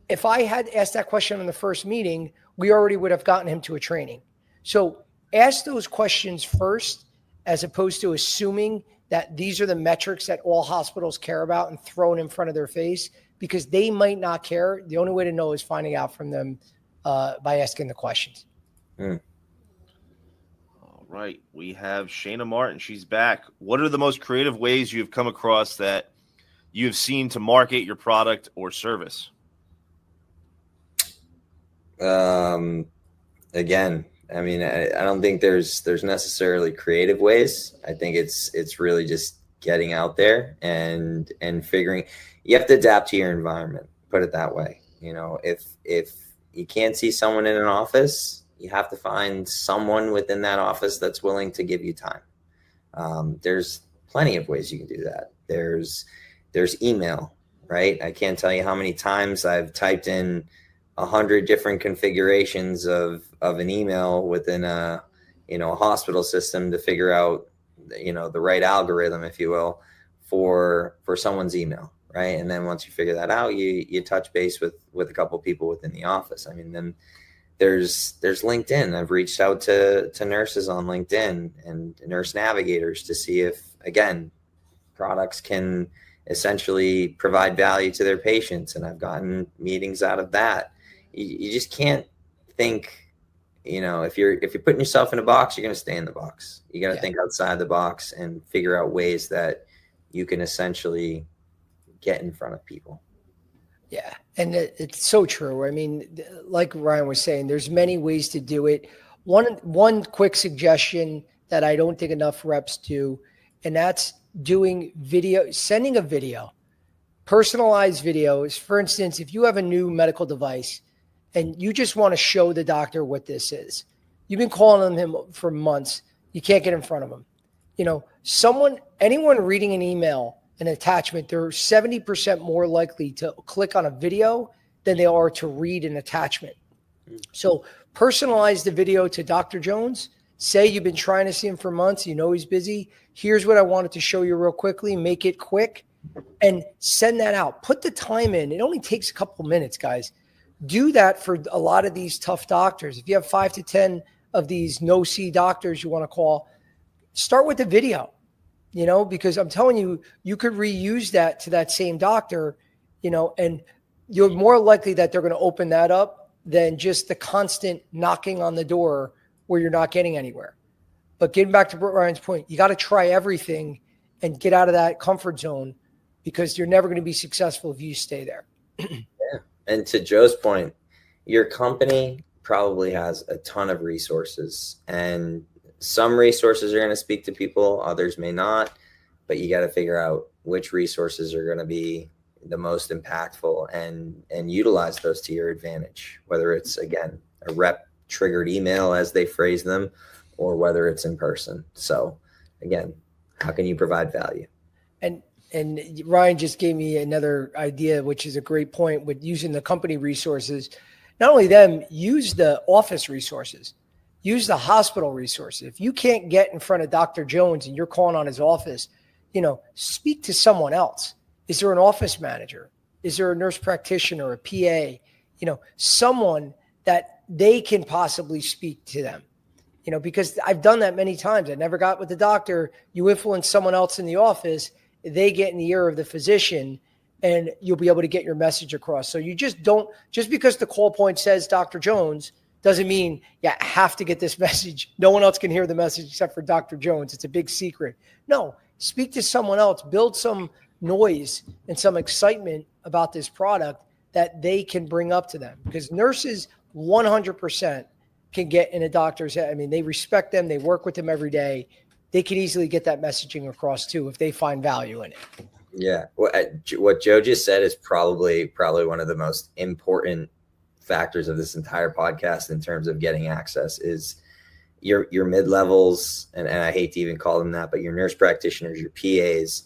If I had asked that question in the first meeting, we already would have gotten him to a training. So ask those questions first, as opposed to assuming that these are the metrics that all hospitals care about and thrown in front of their face, because they might not care. The only way to know is finding out from them by asking the questions. Mm. All right. We have Shana Martin. She's back. What are the most creative ways you've come across that you have seen to market your product or service? Again, I mean, I don't think there's necessarily creative ways. I think it's really just getting out there and figuring. You have to adapt to your environment. Put it that way. You know, if you can't see someone in an office, you have to find someone within that office that's willing to give you time. There's plenty of ways you can do that. There's email, right? I can't tell you how many times I've typed in 100 different configurations of an email within a hospital system to figure out, the right algorithm, if you will, for someone's email. Right. And then once you figure that out, you touch base with a couple of people within the office. I mean, then there's LinkedIn. I've reached out to nurses on LinkedIn and nurse navigators to see if, again, products can essentially provide value to their patients. And I've gotten meetings out of that. You just can't think, if you're putting yourself in a box, you're going to stay in the box. You got to think outside the box and figure out ways that you can essentially get in front of people. Yeah. And it's so true. I mean, like Ryan was saying, there's many ways to do it. One quick suggestion that I don't think enough reps do, and that's doing video, sending a video, personalized videos. For instance, if you have a new medical device and you just want to show the doctor what this is, you've been calling on him for months, you can't get in front of him. Anyone reading an email, an attachment, they're 70% more likely to click on a video than they are to read an attachment. So personalize the video to Dr. Jones. Say you've been trying to see him for months. He's busy. Here's what I wanted to show you real quickly. Make it quick and send that out. Put the time in. It only takes a couple minutes, guys. Do that for a lot of these tough doctors. If you have 5 to 10 of these no-see doctors you want to call, start with the video. Because I'm telling you, you could reuse that to that same doctor, and you're more likely that they're going to open that up than just the constant knocking on the door where you're not getting anywhere. But getting back to Ryan's point, you got to try everything and get out of that comfort zone, because you're never going to be successful if you stay there. Yeah. And to Joe's point, your company probably has a ton of resources, and some resources are going to speak to people, others may not, but you got to figure out which resources are going to be the most impactful and utilize those to your advantage, whether it's, again, a rep triggered email, as they phrase them, or whether it's in person. So again, how can you provide value? And Ryan just gave me another idea, which is a great point with using the company resources. Not only them, use the office resources. Use the hospital resources. If you can't get in front of Dr. Jones and you're calling on his office, speak to someone else. Is there an office manager? Is there a nurse practitioner, a PA? Someone that they can possibly speak to them. Because I've done that many times. I never got with the doctor. You influence someone else in the office, they get in the ear of the physician, and you'll be able to get your message across. So you just because the call point says Dr. Jones doesn't mean you have to get this message. No one else can hear the message except for Dr. Jones. It's a big secret. No, speak to someone else. Build some noise and some excitement about this product that they can bring up to them. Because nurses 100% can get in a doctor's head. I mean, they respect them. They work with them every day. They can easily get that messaging across too if they find value in it. Yeah. What Joe just said is probably one of the most important factors of this entire podcast in terms of getting access is your mid-levels, and I hate to even call them that, but your nurse practitioners, your PAs,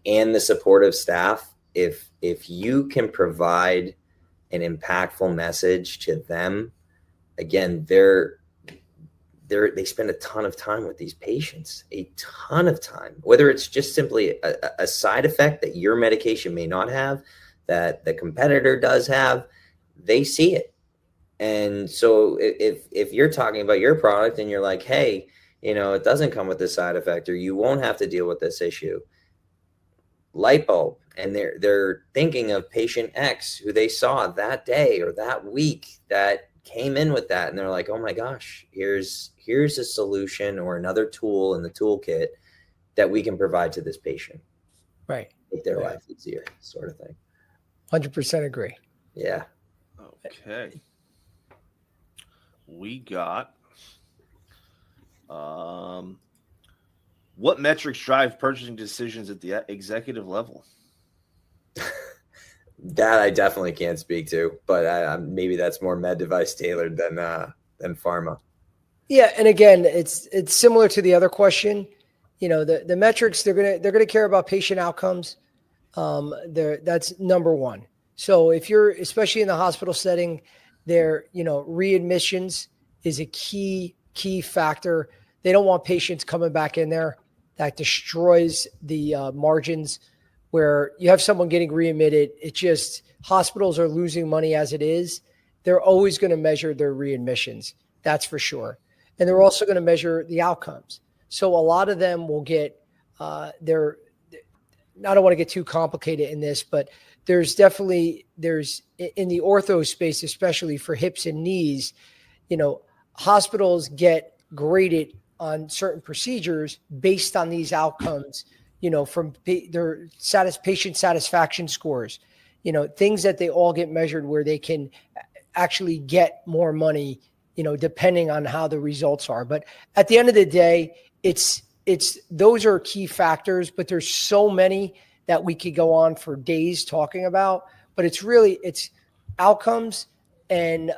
and the supportive staff. If you can provide an impactful message to them, again, they spend a ton of time with these patients, a ton of time, whether it's just simply a side effect that your medication may not have, that the competitor does have, they see it. And so if you're talking about your product and you're like, hey, it doesn't come with this side effect, or you won't have to deal with this issue. Light bulb. And they're thinking of patient X who they saw that day or that week that came in with that. And they're like, oh my gosh, here's a solution or another tool in the toolkit that we can provide to this patient. Right. Make their life easier, sort of thing. 100% agree. Yeah. Okay. We got what metrics drive purchasing decisions at the executive level? That I definitely can't speak to, but maybe that's more med device tailored than pharma. Yeah, and again, it's similar to the other question. The metrics, they're gonna care about patient outcomes. That's number one. So if you're, especially in the hospital setting, readmissions is a key factor. They don't want patients coming back in there. That destroys the margins. Where you have someone getting readmitted, hospitals are losing money as it is. They're always going to measure their readmissions. That's for sure. And they're also going to measure the outcomes. So a lot of them will get I don't want to get too complicated in this, but there's in the ortho space, especially for hips and knees, hospitals get graded on certain procedures based on these outcomes, from their patient satisfaction scores, things that they all get measured where they can actually get more money, depending on how the results are. But at the end of the day, those are key factors, but there's so many that we could go on for days talking about, but it's outcomes, and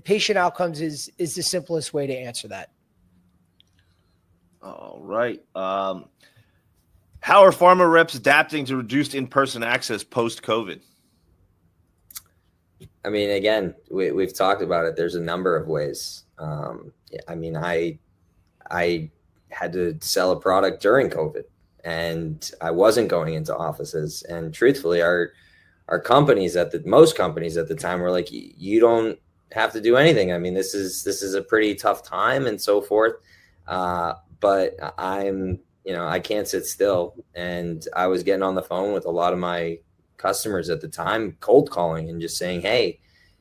patient outcomes is the simplest way to answer that. All right. How are pharma reps adapting to reduced in-person access post-COVID? I mean, again, we've talked about it. There's a number of ways. I had to sell a product during COVID, and I wasn't going into offices. And truthfully, our companies most companies at the time were like, you don't have to do anything. I mean, this is a pretty tough time and so forth. But I can't sit still. And I was getting on the phone with a lot of my customers at the time, cold calling and just saying, hey,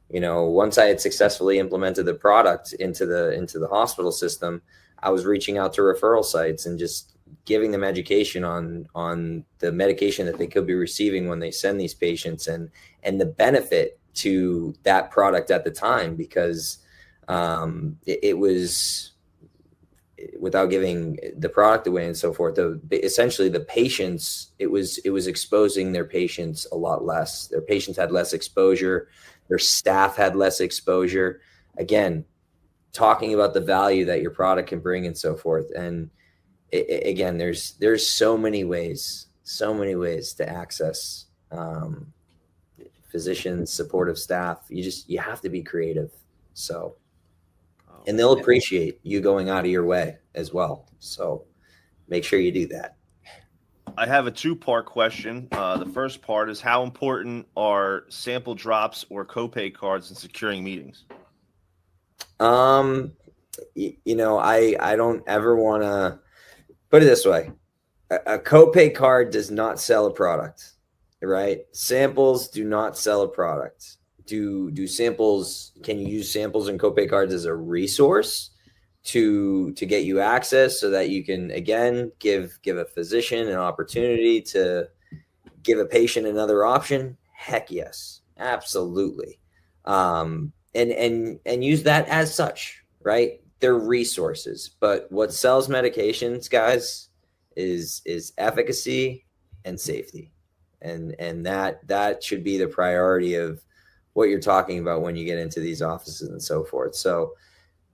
once I had successfully implemented the product into the hospital system, I was reaching out to referral sites and just giving them education on the medication that they could be receiving when they send these patients, and the benefit to that product at the time, because it was, without giving the product away and so forth, essentially the patients, it was exposing their patients a lot less. Their patients had less exposure. Their staff had less exposure. Again, talking about the value that your product can bring and so forth. And again, there's so many ways to access physicians, supportive staff. You have to be creative. So, and they'll appreciate you going out of your way as well. So make sure you do that. I have a two-part question. The first part is, how important are sample drops or copay cards in securing meetings? I don't ever want to put it this way. A copay card does not sell a product, right? Samples do not sell a product. Do samples, can you use samples and copay cards as a resource to get you access so that you can, again, give a physician an opportunity to give a patient another option? Heck yes, absolutely. And use that as such, right? They're resources, but what sells medications, guys, is efficacy and safety. And that should be the priority of what you're talking about when you get into these offices and so forth. So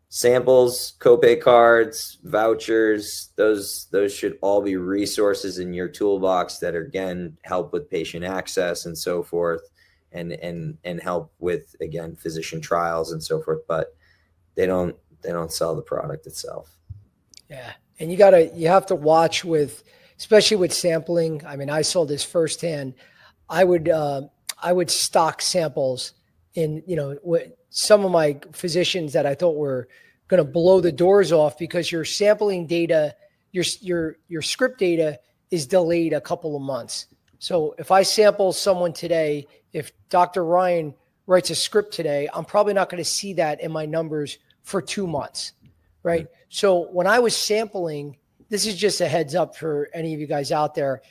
samples, copay cards, vouchers, those should all be resources in your toolbox that, again, help with patient access and so forth, and help with, again, physician trials and so forth, but they don't sell the product itself. Yeah. And you have to watch especially with sampling. I mean, I saw this firsthand. I would stock samples in, some of my physicians that I thought were going to blow the doors off because your sampling data, your script data is delayed a couple of months. So if I sample someone today, if Dr. Ryan writes a script today, I'm probably not going to see that in my numbers for 2 months, right? So when I was sampling, this is just a heads up for any of you guys out there,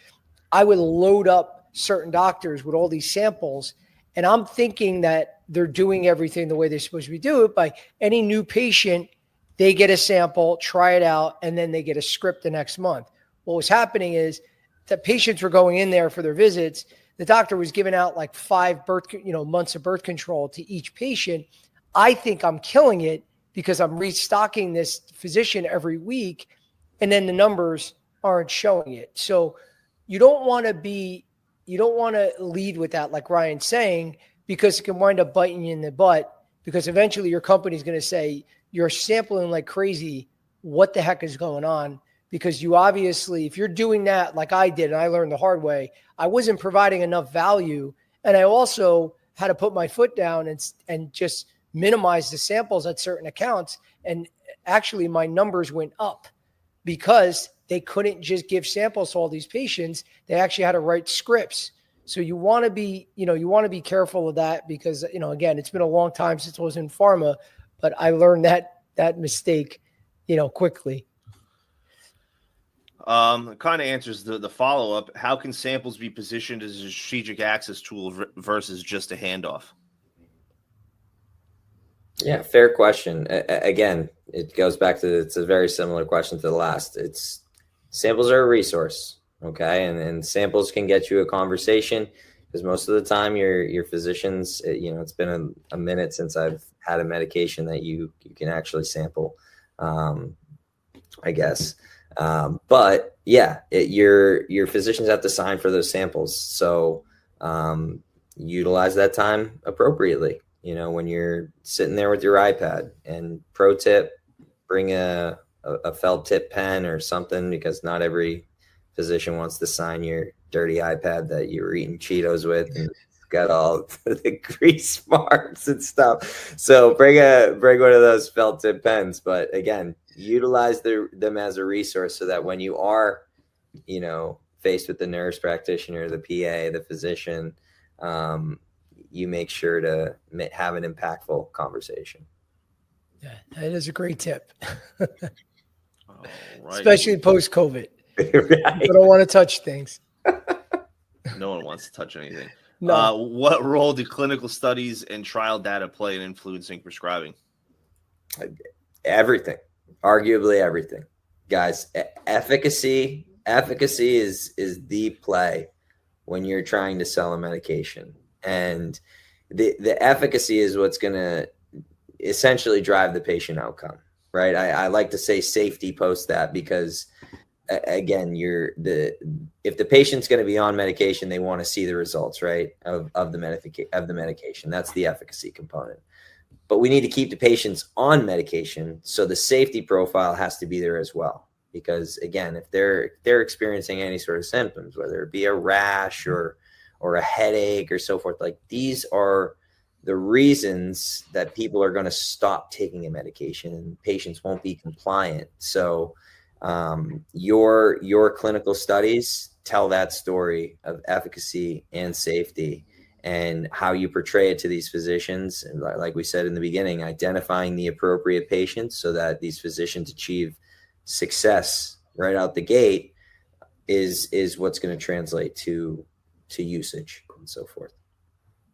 I would load up certain doctors with all these samples, and I'm thinking that they're doing everything the way they're supposed to be doing it. By any new patient, they get a sample, try it out, and then they get a script the next month. What was happening is that patients were going in there for their visits. The doctor was giving out like 5 months of birth control to each patient. I think I'm killing it because I'm restocking this physician every week, and then the numbers aren't showing it. So you don't want to lead with that, like Ryan's saying, because it can wind up biting you in the butt, because eventually your company's going to say, you're sampling like crazy. What the heck is going on? Because you obviously, if you're doing that like I did, and I learned the hard way, I wasn't providing enough value. And I also had to put my foot down and just minimize the samples at certain accounts. And actually my numbers went up because they couldn't just give samples to all these patients. They actually had to write scripts. So you want to be careful of that because, again, it's been a long time since I was in pharma, but I learned that mistake, quickly. Kind of answers the follow-up. How can samples be positioned as a strategic access tool versus just a handoff? Yeah, fair question. Again, it goes back to, it's a very similar question to the last. It's samples are a resource, okay? And samples can get you a conversation because most of the time your physicians, it's been a minute since I've had a medication that you can actually sample, I guess. But yeah, your physicians have to sign for those samples. So utilize that time appropriately. When you're sitting there with your iPad, and pro tip, bring a felt tip pen or something, because not every physician wants to sign your dirty iPad that you were eating Cheetos with and got all the grease marks and stuff. So bring one of those felt tip pens. But again, utilize them as a resource so that when you are, faced with the nurse practitioner, the PA, the physician, you make sure to have an impactful conversation. Yeah, that is a great tip. All right. Especially post-COVID. Right. You don't want to touch things. No one wants to touch anything. No. What role do clinical studies and trial data play in influencing prescribing? Everything. Arguably everything. Guys, efficacy is the play when you're trying to sell a medication. And the efficacy is what's going to essentially drive the patient outcome, right? I like to say safety post that, because again, if the patient's going to be on medication, they want to see the results, right, of the medication. That's the efficacy component. But we need to keep the patients on medication, so the safety profile has to be there as well. Because again, if they're experiencing any sort of symptoms, whether it be a rash or a headache or so forth, like these are the reasons that people are going to stop taking a medication, and patients won't be compliant. So your clinical studies tell that story of efficacy and safety, and how you portray it to these physicians. And like we said in the beginning, identifying the appropriate patients so that these physicians achieve success right out the gate is what's going to translate to usage and so forth.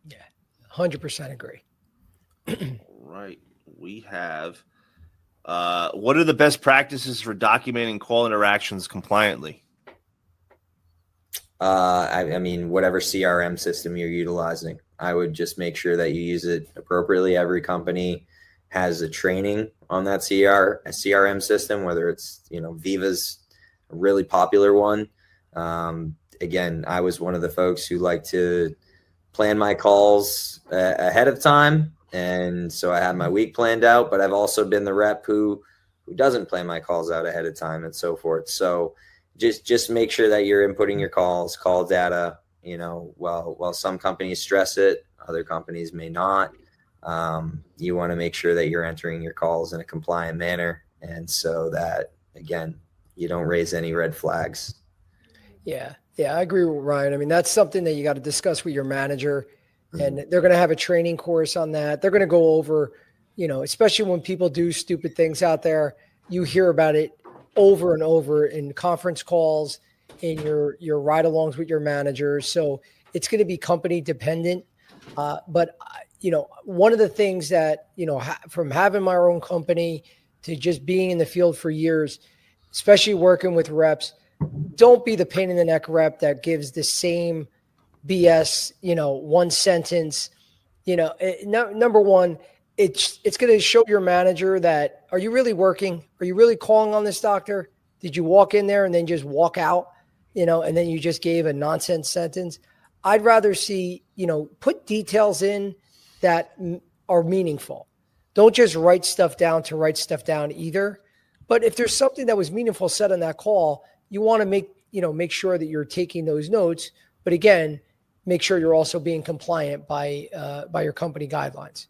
Yeah, 100% agree. Right. We have, what are the best practices for documenting call interactions compliantly? I mean, whatever CRM system you're utilizing, I would just make sure that you use it appropriately. Every company has a training on that CRM system, whether it's, Viva's a really popular one. Again, I was one of the folks who like to plan my calls ahead of time. And so I had my week planned out, but I've also been the rep who doesn't plan my calls out ahead of time and so forth. So just make sure that you're inputting your call data, while some companies stress it, other companies may not. You want to make sure that you're entering your calls in a compliant manner. And so that, again, you don't raise any red flags. Yeah, I agree with Ryan. I mean, that's something that you got to discuss with your manager, and they're going to have a training course on that. They're going to go over, especially when people do stupid things out there, you hear about it over and over in conference calls, in your ride-alongs with your managers. So it's going to be company dependent. But one of the things that, from having my own company to just being in the field for years, especially working with reps, don't be the pain in the neck rep that gives the same BS, one sentence. Number one, it's going to show your manager that, are you really working? Are you really calling on this doctor? Did you walk in there and then just walk out, and then you just gave a nonsense sentence? I'd rather see, put details in that are meaningful. Don't just write stuff down to write stuff down either. But if there's something that was meaningful said on that call, you want to make sure that you're taking those notes. But again, make sure you're also being compliant by your company guidelines.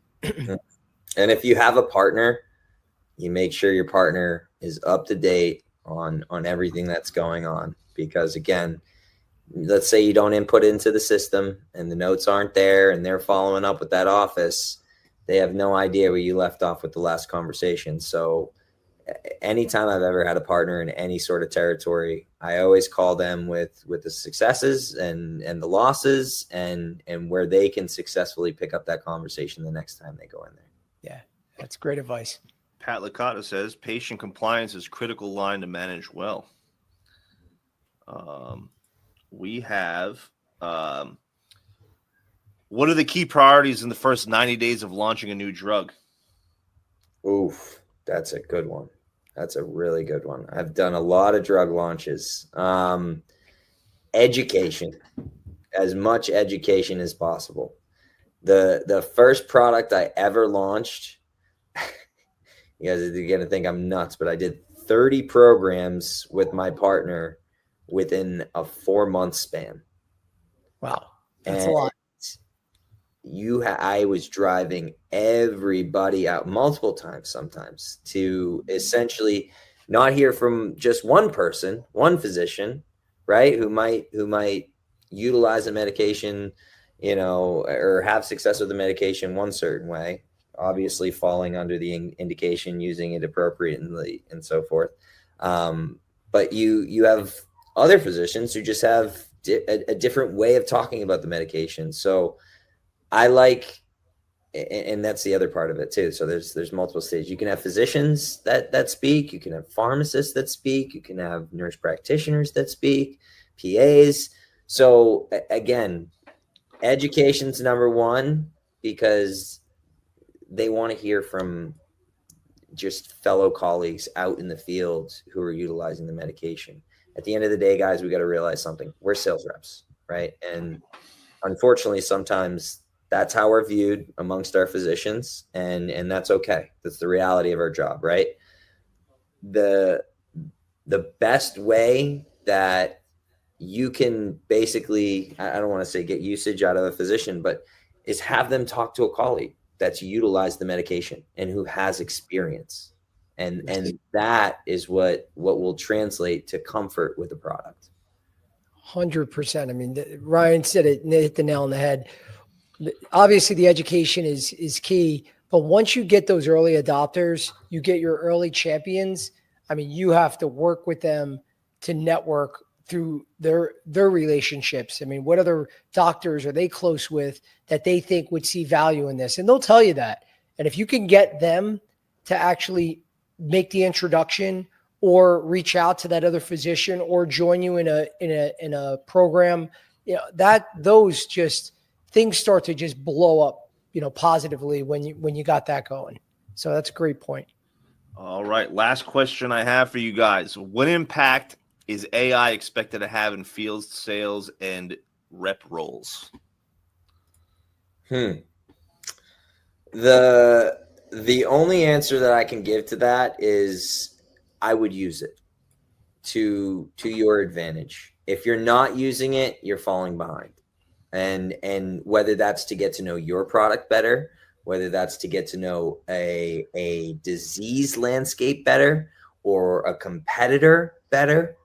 And if you have a partner, you make sure your partner is up to date on everything that's going on. Because again, let's say you don't input into the system and the notes aren't there and they're following up with that office, they have no idea where you left off with the last conversation. So anytime I've ever had a partner in any sort of territory, I always call them with the successes and the losses and where they can successfully pick up that conversation the next time they go in there. Yeah, that's great advice. Pat Licata says patient compliance is critical line to manage well. We have what are the key priorities in the first 90 days of launching a new drug? Oof, that's a good one. That's a really good one. I've done a lot of drug launches. Education, as much education as possible. The first product I ever launched, you guys are going to think I'm nuts, but I did 30 programs with my partner within a 4-month span. Wow, that's a lot. I was driving everybody out multiple times sometimes to essentially not hear from just one person, one physician, right? Who might utilize a medication, or have success with the medication one certain way, obviously falling under the indication, using it appropriately and so forth. But you have other physicians who just have a different way of talking about the medication. So I like, and that's the other part of it too. So there's multiple stages. You can have physicians that speak. You can have pharmacists that speak. You can have nurse practitioners that speak, PAs. So again, education's number one, because they want to hear from just fellow colleagues out in the field who are utilizing the medication. At the end of the day, guys, we got to realize something. We're sales reps, right? And unfortunately, sometimes that's how we're viewed amongst our physicians, and that's okay. That's the reality of our job, right? The best way that you can basically, I don't want to say get usage out of a physician, but is have them talk to a colleague that's utilized the medication and who has experience. And that is what will translate to comfort with the product. 100%. I mean, Ryan said it, hit the nail on the head. Obviously, the education is key, but once you get those early adopters, you get your early champions. I mean, you have to work with them to network through their relationships. I mean, what other doctors are they close with that they think would see value in this? And they'll tell you that. And if you can get them to actually make the introduction or reach out to that other physician or join you in a program, that those just things start to just blow up, positively when you got that going. So that's a great point. All right. Last question I have for you guys. What impact is AI expected to have in field sales and rep roles? The only answer that I can give to that is I would use it to your advantage. If you're not using it, you're falling behind. And whether that's to get to know your product better, whether that's to get to know a disease landscape better or a competitor better,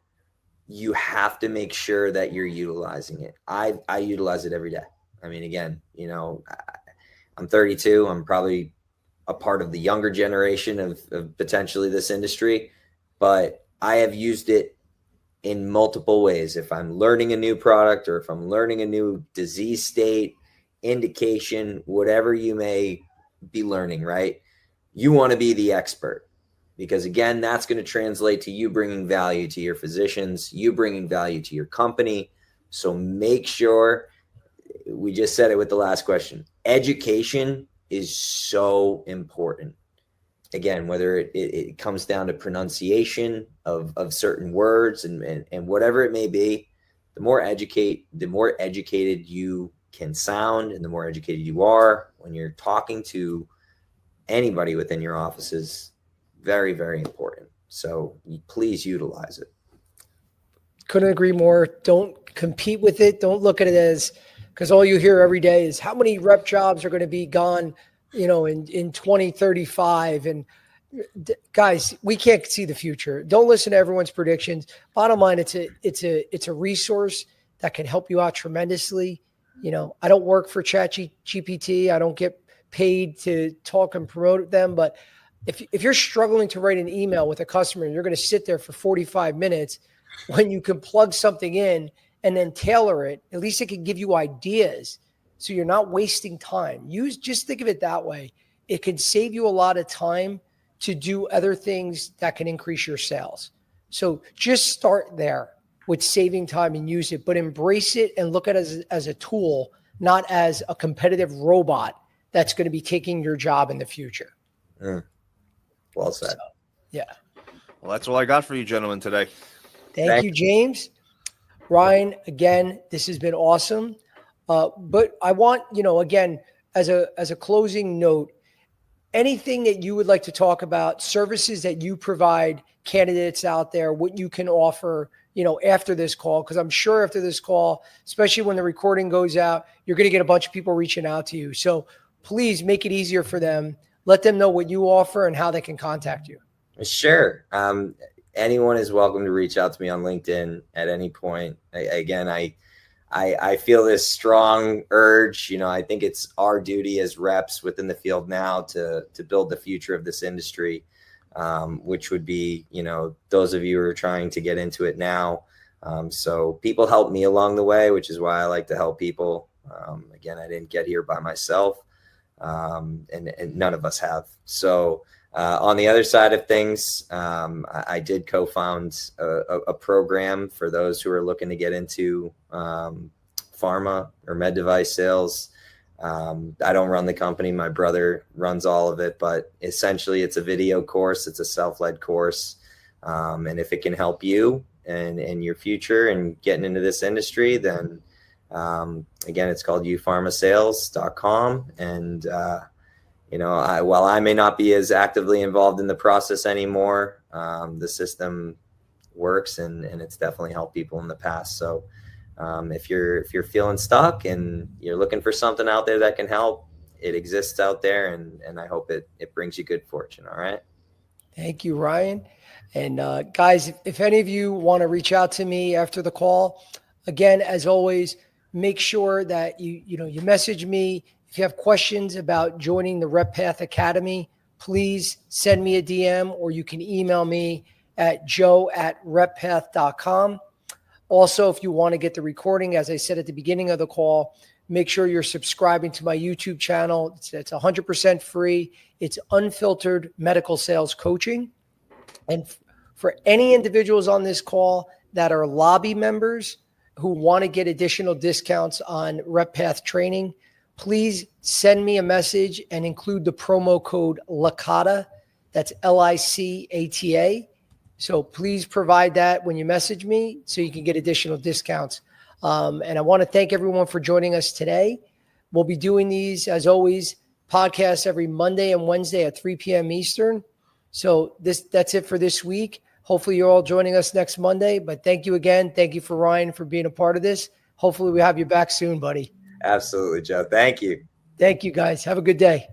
you have to make sure that you're utilizing it. I utilize it every day. I mean, again, I'm 32. I'm probably a part of the younger generation of potentially this industry, but I have used it in multiple ways. If I'm learning a new product or if I'm learning a new disease state, indication, whatever you may be learning, right? You want to be the expert. Because again, that's going to translate to you bringing value to your physicians, you bringing value to your company. So make sure, we just said it with the last question, education is so important. Again, whether it comes down to pronunciation of certain words and whatever it may be, the more educated you can sound and the more educated you are when you're talking to anybody within your offices, very, very important. So please utilize it. Couldn't agree more. Don't compete with it. Don't look at it as, because all you hear every day is how many rep jobs are going to be gone, in 2035. And guys, we can't see the future. Don't listen to everyone's predictions. Bottom line, it's a resource that can help you out tremendously. I don't work for ChatGPT. I don't get paid to talk and promote them, but if you're struggling to write an email with a customer and you're going to sit there for 45 minutes when you can plug something in and then tailor it, at least it can give you ideas. So you're not wasting time. Just think of it that way. It can save you a lot of time to do other things that can increase your sales. So just start there with saving time and use it, but embrace it and look at it as a tool, not as a competitive robot that's going to be taking your job in the future. Well said. So, yeah. Well, that's all I got for you gentlemen today. Thank you, James. Ryan, again, this has been awesome. But I want, again, as a closing note, anything that you would like to talk about, services that you provide candidates out there, what you can offer, after this call, because I'm sure after this call, especially when the recording goes out, you're going to get a bunch of people reaching out to you. So please make it easier for them. Let them know what you offer and how they can contact you. Sure. Anyone is welcome to reach out to me on LinkedIn at any point. I feel this strong urge. I think it's our duty as reps within the field now to build the future of this industry, which would be, those of you who are trying to get into it now. So people help me along the way, which is why I like to help people. Again, I didn't get here by myself, and none of us have. So on the other side of things, I did co-found a program for those who are looking to get into pharma or med device sales. I don't run the company. My brother runs all of it, but essentially it's a video course. It's a self-led course. And if it can help you and in your future and getting into this industry, then again, it's called upharmasales.com. And, while I may not be as actively involved in the process anymore, the system works and it's definitely helped people in the past. So if you're feeling stuck and you're looking for something out there that can help, it exists out there, and I hope it brings you good fortune. All right. Thank you, Ryan. And guys, if any of you want to reach out to me after the call, again, as always, make sure that you message me. If you have questions about joining the RepPath Academy, please send me a DM or you can email me at joe@reppath.com. Also, if you want to get the recording, as I said at the beginning of the call, make sure you're subscribing to my YouTube channel. It's 100% free. It's unfiltered medical sales coaching. And for any individuals on this call that are lobby members who want to get additional discounts on RepPath training, please send me a message and include the promo code Licata. That's Licata. So please provide that when you message me so you can get additional discounts. And I want to thank everyone for joining us today. We'll be doing these, as always, podcasts every Monday and Wednesday at 3 p.m. Eastern. So that's it for this week. Hopefully you're all joining us next Monday. But thank you again. Thank you for Ryan for being a part of this. Hopefully we have you back soon, buddy. Absolutely, Joe. Thank you. Thank you, guys. Have a good day.